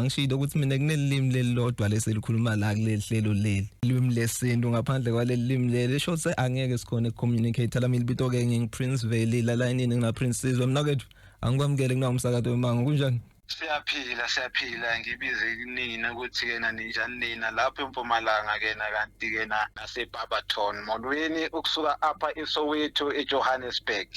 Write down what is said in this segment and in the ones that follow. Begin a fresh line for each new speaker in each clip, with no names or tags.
Angishilo ukuthi mina kunelimi lelilodwa leselikhuluma la kuleli hlelo leli. Ilimi lesintu ngaphandle kwaleli limi leli sho ukuthi angeke sikhone ukucommunicate la mina libito ke ngingiPrince Valley la line ngina Prince Sizwe mina kethu angikwamukele kuna umsakazo wemango kunjani?
Siyaphila ngibize kunina ukuthi kena ninjani nina lapho eMpumalanga kena kanti kena naseBarberton molweni ukusuka apha eSoweto eJohannesburg.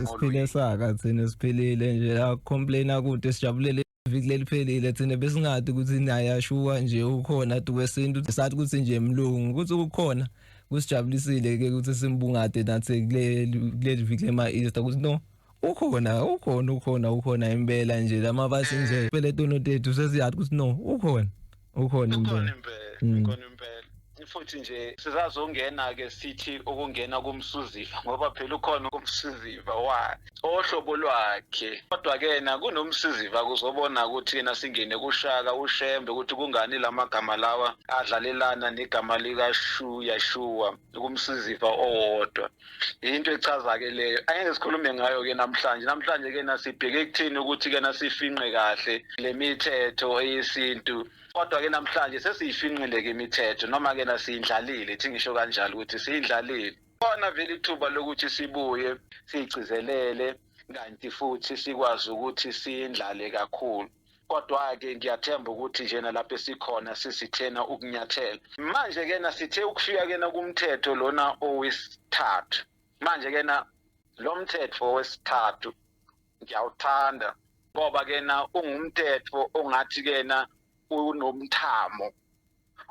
Siphile saka thina siphilile nje la complain akude sijabulele iviki leliphelile thina besingadi ukuthi nayashuwa nje ukhona tuwesintu sathi ukuthi nje emlungu ukuthi ukhona kusijabulisile ke ukuthi simbungade nathi kuleli viki lema Easter ukuthi no ukhona impela nje lamabasi nje phela tono tethu sesiyathi ukuthi no ukhona impela
futhi nje sizazongena ke sithi ukungena kumsuziva ngoba phela ukhona kumsuziva ohlobo lwakhe kodwa ke na kunomsuziva kuzobona ukuthi yena singene kushaka ushembe ukuthi kungani lamagama lawa adlalelana negama lika Yashua kumsuziva owodwa into echaza ke leyo angeke sikhulume ngayo ke namhlanje ke nasibheke ekuthini ukuthi ke nasifinqe kahle lemithetho eyesintu kodwa ke namhlanje sesiyifinqile ke imithetho noma ke nasindlalile ithi ngisho kanjalo ukuthi siyidlalile khona vele ithuba lokuthi sibuye siyigcizelele kanti futhi sikwazi ukuthi siyindlale kakhulu kodwa ke ngiyathemba ukuthi njena lapho esikhona sisithena ukunyathela manje ke nasithe ukufika ke kumthetho lona owesithathu manje ke na lo mthetho wesithathu ngiyawuthanda ngoba ke na ungumthetho ongathi ke na unomthamo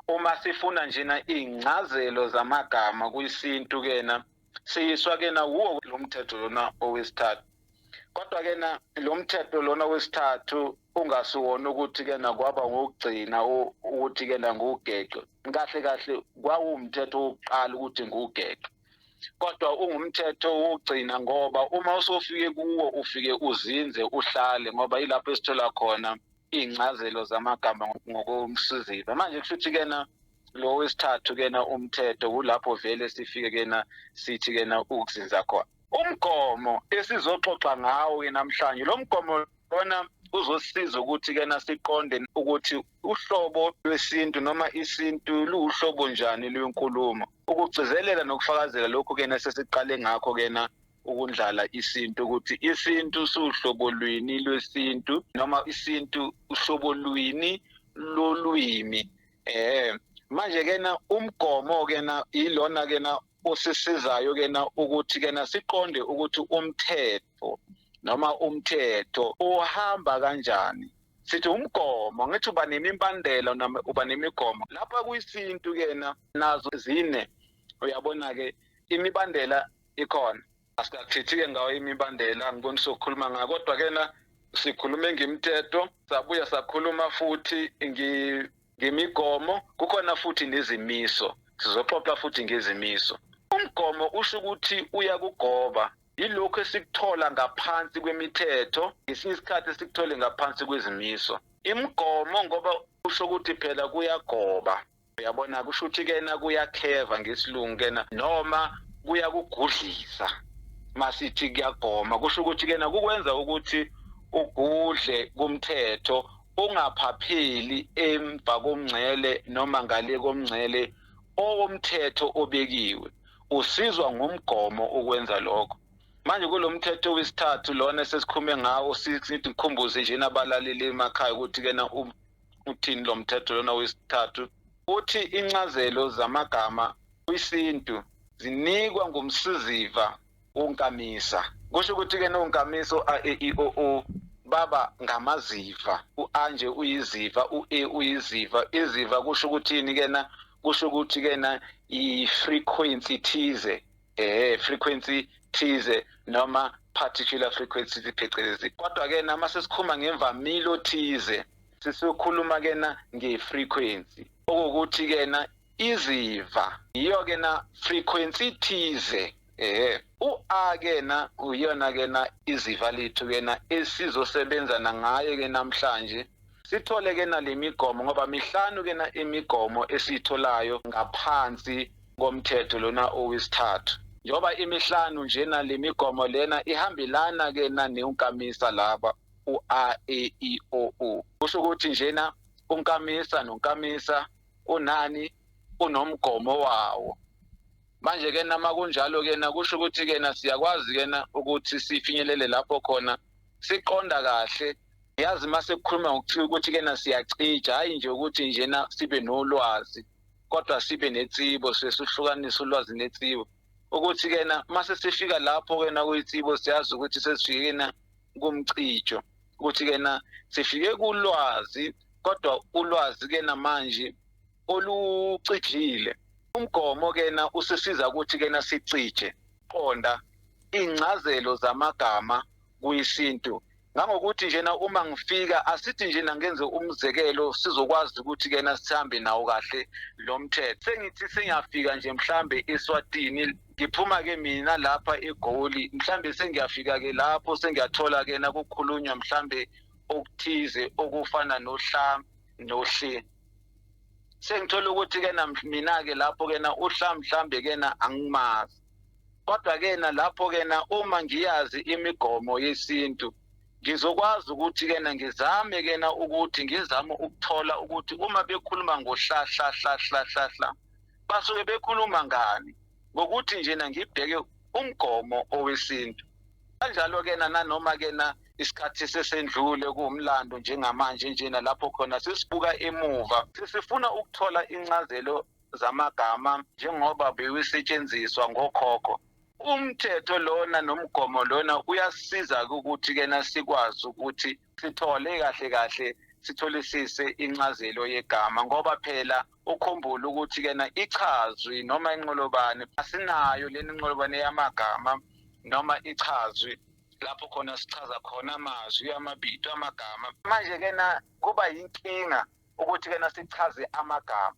uma sifuna njena incazelo zamagama kuyisintu kena siyiswa kena uwo lo mthetho lona owesithathu kodwa kena lo mthetho lona owesithathu ungasuwona ukuthi kena kwaba ngokugcina ukuthi kena ngugege kahle kwawumthetho wokuqala ukuthi ngugege kodwa ungumthetho wokugcina ngoba uma usofike kuwo ufike uzinze uhlale ngoba ilapho esithola khona incazelo zamagama ngokomsuziva manje kushuthi kena lo wesithathu kena umthetho kulapho vele sifike kena sithi kena ukuzinza khona umgomo esizoxoxa ngawo ke namhlanje lo mgomo lona uzosiza ukuthi kena siqonde ukuthi uhlobo lwesintu noma isintu luhlobo njani lwenkulumo ukugcizelela nokufakazela lokho kena sesiqale ngakho kena ukundlala isintu ukuthi isintu suhlobo lwini lwesintu noma isintu uhlobo lwini lolwimi manje kena umgomo kena ilona kena osisizayo kena ukuthi kena siqonde ukuthi umthetho noma umthetho ohamba kanjani sithi umgomo ngithi uba nemimbandela noma uba nemigomo lapha kuyisintu kena nazo zine uyabona ke imibandela ikhona asikathithike ngawo imibandela ngibona sokukhuluma ngako kodwa kena sikhulume ngemithetho sabuya sakhuluma futhi ngemigomo kukhona futhi nezimiso sizoxoxa futhi ngezimiso umgomo usho ukuthi uyakugoba yilokho esikuthola ngaphansi kwemithetho ngesinye isikhathi esikuthole ngaphansi kwezimiso imigomo ngoba usho ukuthi phela kuyagoba uyabona kusho ukuthi kena kuyakheva ngesilungu kena noma kuyakugudlisa masithi kuyagoma kusho ukuthi kena kukwenza ukuthi ugudle kumthetho ungaphapheli emva komngcele noma ngale komngcele owomthetho obekiwe usizwa ngumgomo ukwenza lokho manje kulomthetho wesithathu lona sesikhulume ngawo sithi ngikhumbuze nje nabalaleli emakhaya ukuthi kena uthini lo mthetho lona wesithathu uthi incazelo zamagama kwisintu zinikwa ngumsuziva unkamisa kusho ukuthi kena unkamiso a e I o o baba ngamaziva uanje uyiziva ue uyiziva iziva kusho ukuthini kena kusho ukuthi kena I-frequency thize frequency thize noma particular frequency phecelezi kodwa ke nama sesikhuluma ngemvamilo thize sisikhuluma kena nge-frequency okuthi kena iziva iyo kena frequency thize u-a kena uyona kena iziva lethu kena esizosebenzana ngayo ke namhlanje sithole kena lemigomo ngoba mihlanu kena imigomo esitholayo ngaphansi komthetho lona owesithathu njoba imihlanu njena lemigomo lena ihambelana kena neunkamisa laba u-a e I o u kusho ukuthi njena unkamisa nonkamisa unani unomgomo wawo. Manje ke nama kunjalo ke na kusho ukuthi ke na siyakwazi ke na ukuthi sifinyelele lapho khona siqonda kahle. Yazi mase kukhuluma ukuthi ke na siyacija, hayi nje ukuthi nje na sibe nolwazi kodwa sibe netsibo, sesihlukanisa ulwazi netsibo. Ukuthi ke na mase sifika lapho ke na kuyitsibo siyazi ukuthi sesifike na kumcijo, ukuthi ke na sifike kulwazi kodwa ulwazi ke na manje olucijile. Umgomo ke na usisiza ukuthi ke na sicije qonda incazelo zamagama kuyisintu. Ngangokuthi njena uma ngifika asithi njena ngenze umzekelo sizokwazi ukuthi ke na sihambe nawo kahle lo mthetho. Sengithi sengiyafika nje mhlambe eSwatini, ngiphuma ke mina lapha eGoli, mhlambe sengiyafika ke lapho sengiyathola ke na kukhulunywa mhlambe okuthize okufana nohla nohle. Sengithola ukuthi ke na mina ke lapho ke na uhla mhlambe ke na angimazi. Kodwa ke na lapho ke na uma ngiyazi imigomo yesintu, ngizokwazi ukuthi ke na ngizame ke na ukuthi ngizame ukuthola ukuthi uma bekhuluma ngohla basuke bekhuluma ngani, ngokuthi nje na ngibheke umgomo owesintu. Kanjalo ke na nanoma ke na isikhathi sesendlule kuumlando njengamanje njena lapho khona sisibuka emuva sifuna ukuthola incazelo zamagama njengoba bewisetshenziswa ngokhokho. Umthetho lona nomgomo lona uyasiza ukuthi ke na sikwazi ukuthi sithole kahle sitholisise incazelo yegama, ngoba phela ukhumbula ukuthi ke na ichazwi noma inqolobane asinayo leni inqolobane yamagama noma ichazwi lapho khona sichaza khona amazwi amabito amagama. Manje ke na kuba yinkinga ukuthi ke na sichaze amagama,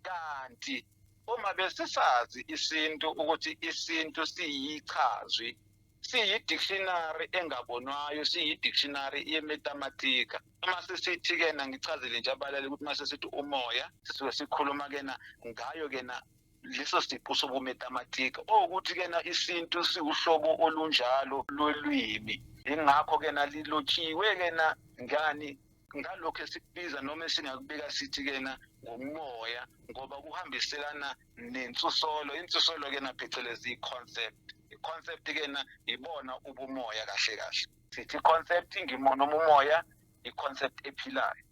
kanti uma besisazi isintu ukuthi isintu siyichazwi, siyi-dictionary engabonwayo, siyi-dictionary yemathematika. Uma sisithi ke na ngichazele nje abalali ukuthi mase sithi umoya sisuke sikhuluma ke na ngayo ke na leso siqu sobumathematika, ukuthi ke na isintu siuhlobo olunjalo lolwimi. Ingakho ke na lilotshiwe ke na ngani ngalokho esikubiza noma esingakubeka sithi ke na ngomoya, ngoba kuhambiselana nensusolo. Insusolo ke na phecelezi i-concept. I-concept ke na ibona ubumoya kahle. Sithi concept ngimona umoya, i-concept ephilayo.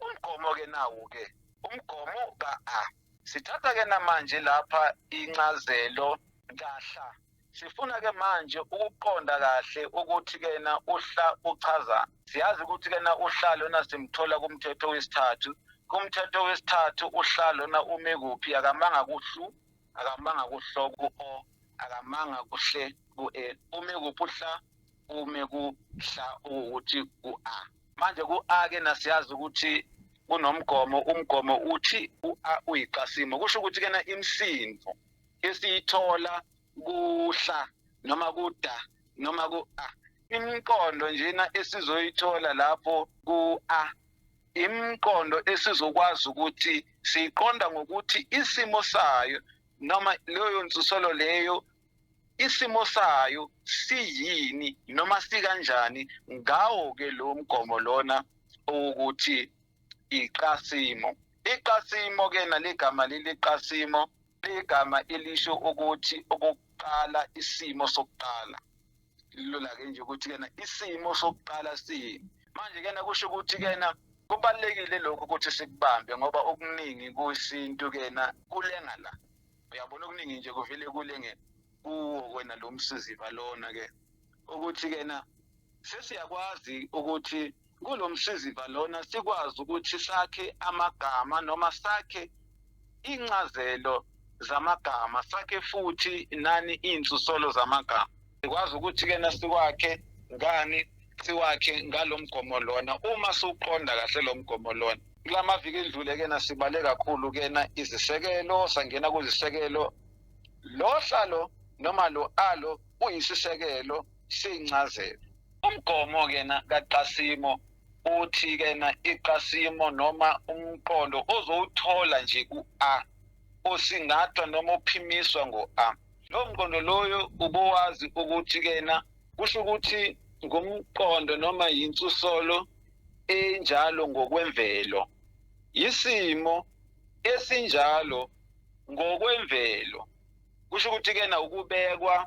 Umgomo ke nawo ke, umgomo ka-a. Sithatha ke na manje lapha incazelo kahla. Sifuna ke manje ukuqonda kahle ukuthi ke na uhla uchaza. Siyazi ukuthi ke na uhla lona simthola kumthetho wesithathu. Kumthetho wesithathu uhla lona ume kuphi? Akamanga kuhlu, akamanga kuhlo ku-o, akamanga kuhle ku-e. Ume kuphi uhla? Ume kuhla ukuthi ku-a. Manje ku-a ke na siyazi ukuthi kunomgomo. Umgomo uthi u-a uyiqasimo. Kusho ukuthi ke na imisindo esiyithola kuhla noma kuda noma ku-a, imiqondo njena esizoyithola lapho ku-a, imiqondo esizokwazi ukuthi siyiqonda ngokuthi isimo sayo noma leyo nsusolo leyo isimo sayo siyini noma sikanjani, ngawo ke lo mgomo lona ukuthi iqasimo. Iqasimo ke na ligama leliqasimo igama elisho ukuthi okuqala, isimo sokuqala. Lula ke nje ukuthi ke na isimo sokuqala siyini. Manje ke na kusho ukuthi ke na kubalekile lokho ukuthi sikubambe, ngoba okuningi kuyisintu ke na kulenga la. Uyabona okuningi nje kuvele kulenge kuwo wena lo msiziva lona ke, ukuthi ke na sesiyakwazi ukuthi kulo msiziva lona sikwazi ukuthi sakhe amagama noma sakhe incazelo zamagama, sakhe futhi nani insusolo zamagama. Sikwazi ukuthi ke na siwakhe ngani, siwakhe ngalomgomo lona uma siqonda kahle lo mgomo lona. Kulamaviki edlule ke na sibale kakhulu ke na izisekelo, sangena kuzisekelo. Lo hlalo noma lo alo uyisisekelo seyincazelo. Umgomo ke na kaQasimo uthi ke na iqasimo noma umqondo ozowuthola nje ku-a osingathwa noma ophimiswa ngo-a. Lo mqondo loyo ubowazi ukuthi ke na kusho ukuthi ngumqondo noma yinsusolo enjalo ngokwemvelo, isimo esinjalo ngokwemvelo. Kusho ukuthi ke na ukubekwa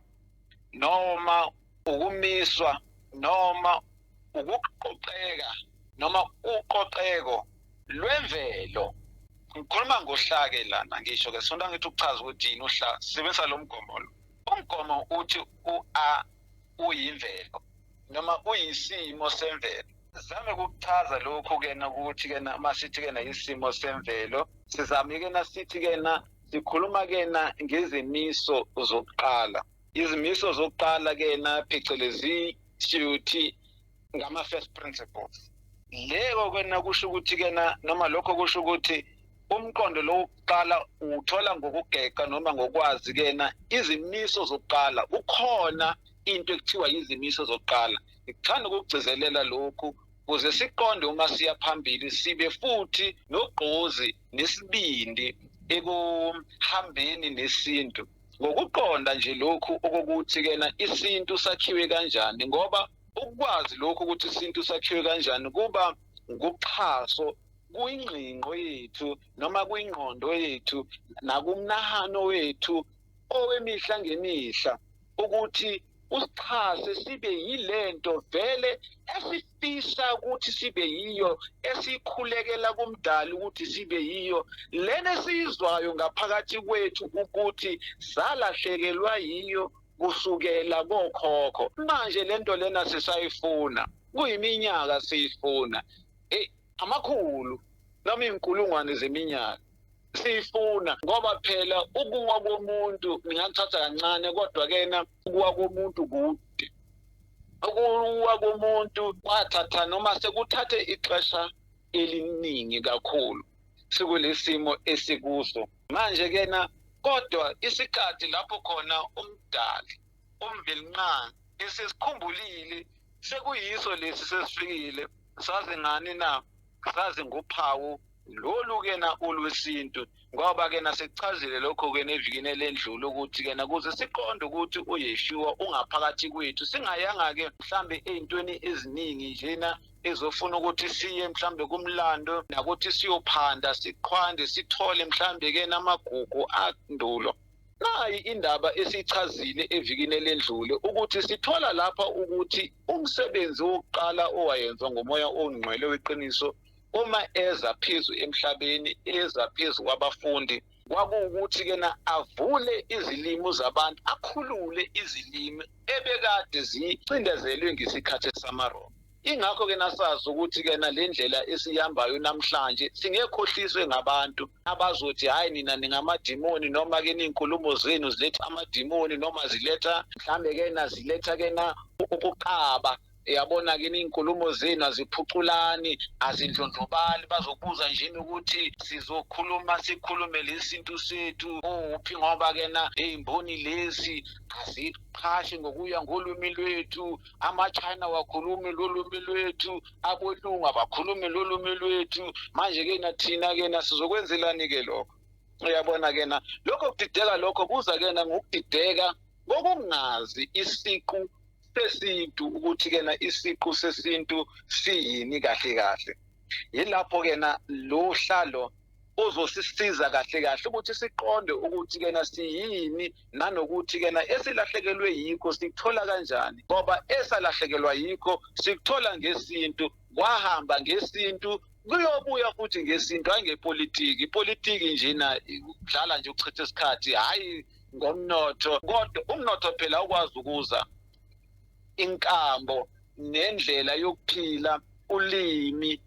noma ukumiswa noma ukuqoqeka noma uqoqeko lwemvelo. Ngikhuluma ngohlake lana ngisho ke sonto ngithi ukuchaza ukuthi yini uhla sisebenzisa lo mgomo lo. Umgomo uthi u-A uyimvelo noma uyisimo semvelo. Sizame ukuchaza lokhu ke na ukuthi ke na masithi ke na isimo semvelo sizame ke na sithi ke na sikhuluma ke na ngezimiso zokuqala. Izimiso zokuqala ke na phecelezi siyothi ngama first principles. Leko ke na kusho ukuthi ke na noma lokho kusho ukuthi umqondo lo wokuqala uthola ngokugeqa noma ngokwazi ke na izimiso zokuqala. Ukhona into ekuthiwa izimiso zokuqala. Ngithanda ukugcizelela lokhu ukuze siqonde uma siya phambili sibe futhi nogqozi nesibindi ekuhambeni nesintu. Ngokuqonda nje lokhu okokuthi ke na isintu sakhiwe kanjani, ngoba ukwazi lokhu ukuthi isintu sakhiwe kanjani kuba ngokuxhaso kuyingqingqo yethu noma kuyingqondo yethu nakumnahano wethu owemihla ngemihla ukuthi usixhase sibe yilento vele esifisa ukuthi sibe yiyo, esikhulekela kumdali ukuthi sibe yiyo, lena esizwayo ngaphakathi kwethu ukuthi salahlekelwa yiyo kusukela kokhokho. Manje lento lena sisayifuna, kuyiminyaka siyifuna, amakhulu noma inkulungwane zeminyaka siyifuna, ngoba phela ukuwa komuntu ngingakuthatha kancane kodwa ke na ukuwa komuntu kude. Ukuwa komuntu kwathatha noma sekuthathe ixesha eliningi kakhulu sikulesimo esikuso manje ke na, kodwa isikhathi lapho khona umdali umvelinqangi esesikhumbulile sekuyiso lesi sesifikile. Sazi ngani na? Sazi ngophawu lolu ke na olwesintu, ngoba ke na sikuchazile lokho ke nevikini elendlule ukuthi ke na kuze siqonde ukuthi uYeshua ungaphakathi kwethu, singayanga ke mhlambe ezintweni eziningi njena ezofuna ukuthi siye mhlambe kumlando nakuthi siyophanda siqhwande sithole mhlambe ke namagugu andulo. Nayi indaba esichazile evikini elendlule ukuthi sithola lapha ukuthi umsebenzi wokuqala owayenziwa ngomoya ongcwele weqiniso uma eza phezu emhlabeni, eza phezu kwabafundi, kwakuwukuthi ke na avule izilimi zabantu, akhulule izilimi ebekade zicindezelwe ngesikhathi samaRoma. Ingakho ke nasazi ukuthi ke na le ndlela esihambayo namhlanje singekhohliswe ngabantu abazothi hayi nina ningamadimoni noma ke ninkulumo zenu ziletha amadimoni noma ziletha mhlambe ke na ziletha ke na ukuqaba. Yabona ke inkulumo zenu aziphuculani, azindlondlobali, bazokubuza nje ukuthi sizokhuluma sikhulume lesintu sethu uphi, ngoba ke na izimboni lezi aziqhashi ngokuya ngolwimi lwethu, ama-China wakhulume lolwimi lwethu, abelungu abakhulume lolwimi lwethu. Manje ke na thina ke na sizokwenzelani ke lokho? Uyabona ke na lokho kudideka, lokho kuza ke na ngokudideka ngokungazi isiqu sesintu, ukuthi ke na isiqu sesintu siyini kahle kahle. Yilapho ke na lo hlalo uzosisiza kahle kahle ukuthi siqonde ukuthi ke na siyini, nanokuthi ke na esilahlekelwe yikho sikuthola kanjani, ngoba esalahlekelwa yikho sikuthola ngesintu, kwahamba ngesintu, kuyobuya futhi ngesintu, hayi ngepolitiki. Ipolitiki nje na udlala nje ukuchitha isikhathi, hayi ngomnotho. Kodwa umnotho phela ukwazi ukuza, inkambo nendlela yokuphila, ulimi,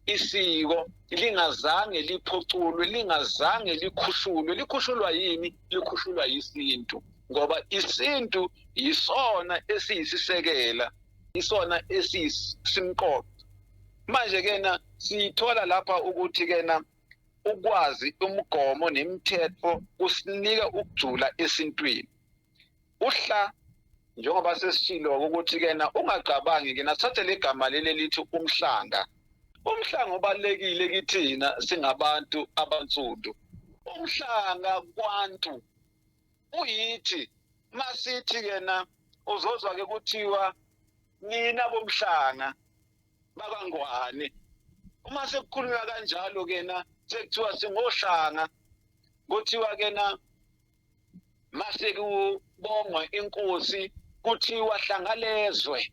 isiko lingazange liphuculwe, lingazange likhushulwe. Likhushulwa yini? Likhushulwa yisintu, ngoba isintu yisona esiyisisekela, isona esisimqoqo. Manje ke na sithola lapha ukuthi ke na ukwazi umgomo nemithetho kusinika ukujula esintwini. Uhla njengoba sesishilo ukuthi ke na ungacabangi ke nasathe legama leli lithi umhlanga. Umhlanga ubalekile kithina singabantu abansundu. Umhlanga kwantu uyithi masithi ke na uzozwa ke kuthiwa nina bomhlanga bakangwane. Uma sekukhulunywa kanjalo kena sekuthiwa singohlanga, kuthiwa kena mase kubongwa inkosi kuthiwa hlangalezwe.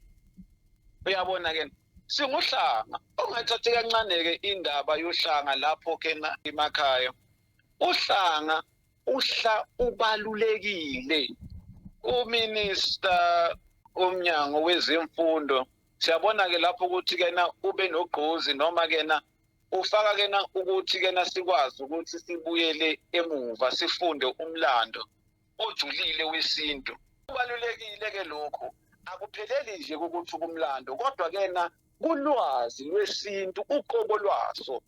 Uyabona ke singuhlanga ongathathi kancane ke indaba yohlanga lapho kena emakhaya. Uhlanga ubalulekile. Uminister umnyango wezemfundo siyabona ke lapho ukuthi kena ube nogqozi noma kena ufaka kena ukuthi kena sikwazi ukuthi sibuyele emuva sifunde umlando ojulile wesintu. Kubalulekile ke lokho akupheleli nje ukuthi kumlando kodwa kena kulwazi lwesintu uqobo lwaso.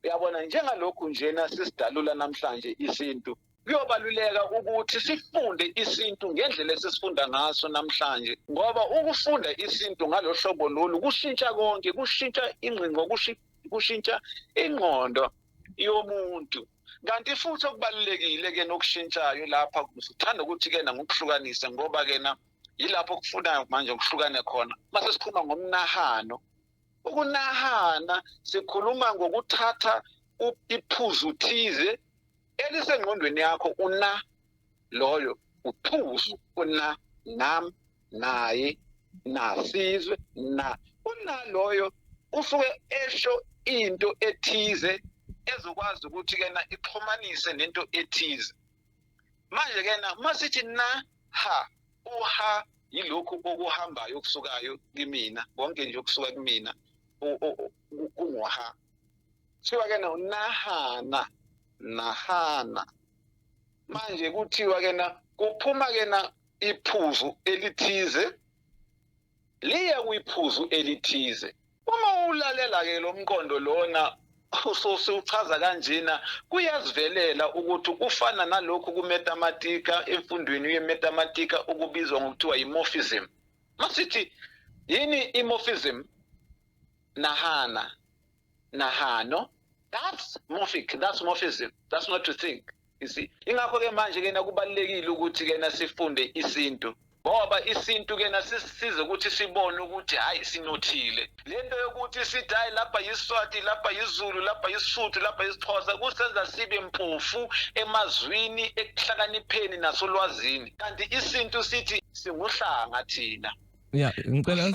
Uyabona njengalokhu njena sisidalula namhlanje isintu kuyobaluleka ukuthi sifunde isintu ngendlela esifunda ngaso namhlanje ngoba ukufunda isintu ngalohlobo lolu kushintsha konke, kushintsha ingqondo, kushintsha ingqondo yomuntu. Kanti futhi okubalulekile ke nokushintshayo lapha sithanda ukuthi ke ngokuhlukanisa ngoba ke yilapho kufunayo manje ukuhlukana khona. Mase sikhuluma ngomnahano. Ukunahana sikhuluma ngokuthatha iphuzu thize elisengqondweni yakho una loyo uphuzu una nam naye nasizwe na una loyo usuke esho into ethize ezokwazi ukuthi kena ixhumanise nento ethize. Manje kena masithi na ha uha yilokhu okuhambayo okusukayo kimina konke nje okusuka kimina kungoha. Kuthiwa kena unahana nahana. Manje kuthiwa kena kuphuma kena iphuzu elithize liya kwiphuzu elithize. Uma ulalela ke lo mqondo lona uchaza kanjena kuyazivelela ukuthi kufana nalokhu kumathematika emfundweni yemathematika okubizwa ngokuthiwa imorphism. Masithi yini imorphism? Nahana nahano, that's morphic, that's morphism, that's not to think. You see, ingakho ke manje ke kubalekile ukuthi ke sifunde isintu ngoba isintu ke sisize ukuthi sibone ukuthi hayi sinothile. Lento yokuthi sithi hayi lapha yiSwati, lapha yiZulu, lapha yiSuthu, lapha yiSxhosa kusenza sibe mpofu emazwini ekuhlakanipheni nasolwazini. Kanti isintu sithi singuhlanga thina.
Ya ngicela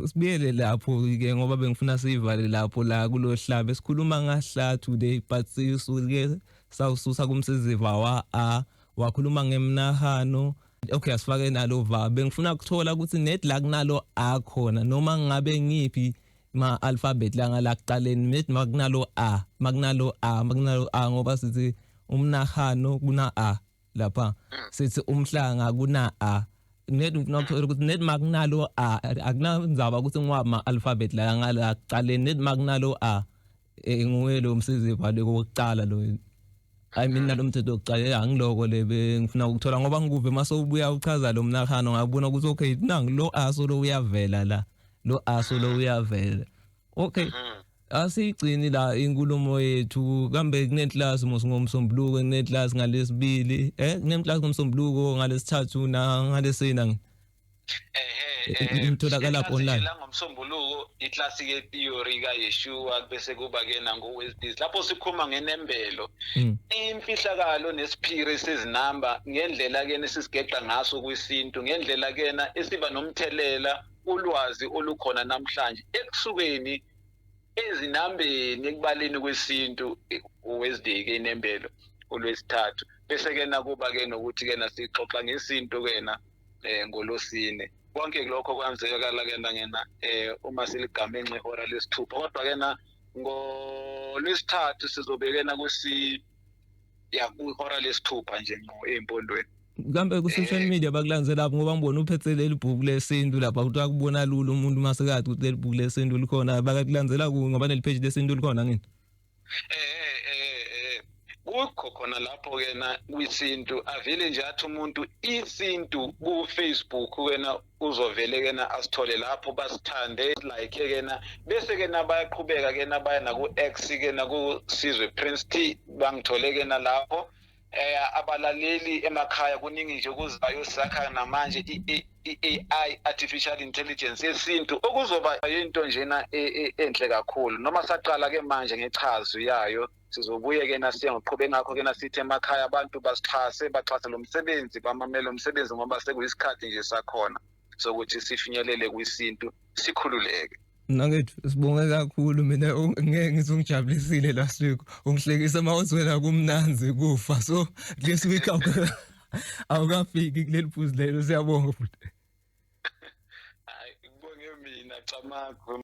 sibiyele lapho ke ngoba bengifuna sivale lapho la kulohlaba esikhuluma ngahla today but sisuke sawususa kumsiziva wa wakhuluma ngemnahano. Okay asifake nalo va bengifuna ukuthola ukuthi net la kunalo a khona noma ngabe ngiphi ma alphabet la ngala kuqaleni net makunalo a ngoba sithi umnahano kuna a lapha sithi umhlanga kuna a. Net nokuthola ukuthi net makunalo a akunandzaba ukuthi ngwama alphabet la ngala kuqaleni net makunalo a nguye lo msiziva lokuqala lo. I mean nalomthetho oqala angiloko lebe ngifuna ukuthola ngoba ngikuve mase ubuya uchaza lo mnahano ngabona ukuthi okay nangu lo aso lo uyavela la lo aso lo uyavela. Okay asigcini la inkulumo yethu kambe kuneclass ngomsombuluko kuneclass ngalesibili kuneclass ngomsombuluko ngalesithathu na ngalesina itholakala online
la ngomsombuluko iclass ye theory ka Yeshua bese kuba ke nangoWednesdays lapho sikhuluma ngenembelo imfihlakalo nesiphiri sezinamba ngendlela ke nesisigeqa ngaso kwisintu ngendlela ke esiba nomthelela ulwazi olukhona namhlanje ekusukeni ezinambeni ekubaleni kwesintu uWednesday ke inembelo uLwesithathu bese ke kuba ke nokuthi ke sixoxa ngesintu ke ngolosine konke lokho kwenzekala ke uma siligamenxe ihora lesithupha kodwa ke ngolwesithathu sizobekena ihora lesithupha nje empondweni.
Kambe ku social media bakulandzela lapho ngoba ngibona uphethe leli bhuku lesintu lapha ukuthi akubona lula umuntu masekathi ukuthi leli bhuku lesintu likhona bakakulandzela ku ngoba nelipage lesintu likhona ngini
kukho khona lapho ke kwisintu avele nje athi umuntu isintu ku Facebook uzovele ke asithole lapho basithande like ke bese ke bayaqhubeka ke baya na ku X ke ku Sizwe Prince T bangithole ke lapho abalaleli emakhaya kuningi nje okuzayo sakha namanje i-AI, artificial intelligence yesintu, okuzoba into njena enhle kakhulu. Noma saqala ke manje ngechazo yayo, sizobuye ke nasiye ngoqhubeka ngakho ke nasithi emakhaya abantu baxhase lo msebenzi, bamamele umsebenzi ngoba sekuyisikhathi nje sakhona sokuthi sifinyelele kwisintu, sikhululeke.
Nakwethu sibonge kakhulu, mina ngeke ngithi ungijabulisile last week, ungihlekisa mawuzwela kumnanzi kufa, so this week awukafiki kuleli phuzu lelo. Siyabonga futhi.
Hayi, ngibonge mina Camagu.